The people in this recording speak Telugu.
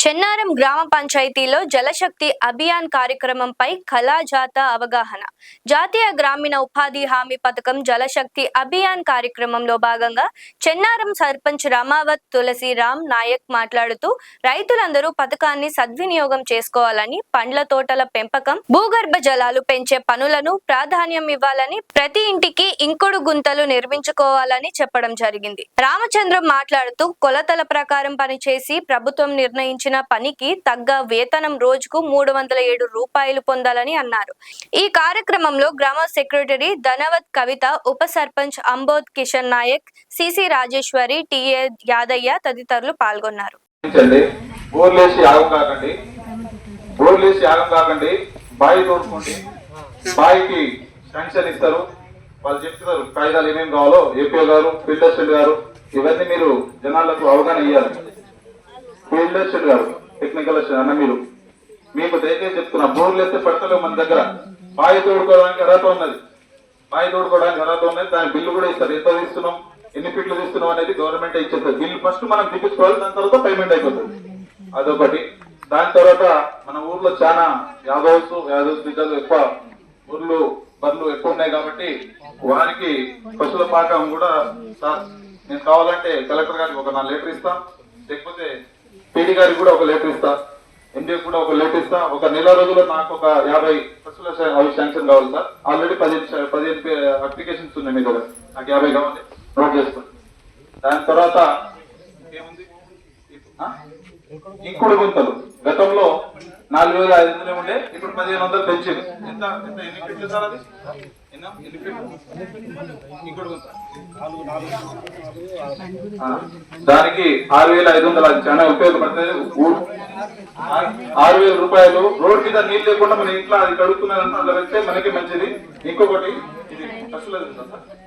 చెన్నారం గ్రామ పంచాయతీలో జలశక్తి అభియాన్ కార్యక్రమంపై కళాజాత అవగాహన. జాతీయ గ్రామీణ ఉపాధి హామీ పథకం జలశక్తి అభియాన్ కార్యక్రమంలో భాగంగా చెన్నారం సర్పంచ్ రమావత్ తులసిరామ్ నాయక్ మాట్లాడుతూ రైతులందరూ పథకాన్ని సద్వినియోగం చేసుకోవాలని, పండ్ల తోటల పెంపకం, భూగర్భ జలాలు పెంచే పనులను ప్రాధాన్యం ఇవ్వాలని, ప్రతి ఇంటికి ఇంకుడు గుంతలు నిర్మించుకోవాలని చెప్పడం జరిగింది. రామచంద్రం మాట్లాడుతూ కొలతల ప్రకారం పనిచేసి ప్రభుత్వం నిర్ణయించిన పనికి తగ్గ వేతనం రోజుకు 307 రూపాయలు పొందాలని అన్నారు. ఈ కార్యక్రమంలో గ్రామ సెక్రటరీ ధనవత్ కవిత, ఉప సర్పంచ్ అంబోద్ కిషన్ నాయక్, సిసి రాజేశ్వరి, టిఏ యాదయ్య తదితరులు పాల్గొన్నారు. వాళ్ళు చెప్తున్నారు కాగితాలు ఏమేమి కావాలో ఏపీ గారు, ఫీల్డ్ అసిస్టెంట్ గారు ఇవన్నీ మీరు జనాలకు అవగాహన ఇవ్వాలి. ఫీల్డ్ అసిస్టెంట్ గారు, టెక్నికల్ అసిస్టెంట్ అన్న మీరు మీకు దయచేసి చెప్తున్నా, బోర్లు వేస్తే పడతలేవు మన దగ్గర. బావి తోడుకోవడానికి అర్హత ఉన్నది, దాని బిల్లు కూడా ఇస్తారు. ఎంత తీస్తున్నాం, ఎన్ని ఫీట్లు తీస్తున్నాం అనేది గవర్నమెంట్ ఇచ్చేస్తారు. బిల్లు ఫస్ట్ మనం తీపించుకోవాలి, దాని తర్వాత పేమెంట్ అయిపోతుంది. అదొకటి. దాని తర్వాత మన ఊర్లో చాలా యాదవ్స్ బిడ్డలు ఎక్కువ, ఊర్లు బర్లు ఎక్కువ ఉన్నాయి కాబట్టి వారికి పశువుల పాకం కూడా సార్ నేను కావాలంటే కలెక్టర్ గారికి ఒక 4 లీటర్ ఇస్తా, లేకపోతే పీడీ గారికి కూడా ఒక లీటర్ ఇస్తా, ఎండీ కూడా ఒక లీటర్ ఇస్తా. ఒక నెల రోజుల్లో నాకు ఒక 50 పశువుల అవి శాంక్షన్ కావాలి సార్. ఆల్రెడీ 15 అప్లికేషన్స్ ఉన్నాయి మీ దగ్గర, నాకు 50 కావాలి, నోట్ చేసుకోండి. దాని తర్వాత ఏముంది, ఇంకుడు గుంతలు గతంలో 4500 ఉండే, ఇప్పుడు 1500 పెంచింది. ఎంత ఎన్ని ఫీట్లు సార్ అది? దానికి 6500, అది చాలా ఉపయోగపడుతుంది. 6000 రూపాయలు రోడ్ మీద నీళ్ళు లేకుండా మన ఇంట్లో అది కడుక్కున్నారంటే అందులో వెళ్తే మనకి మంచిది. ఇంకొకటి ఇది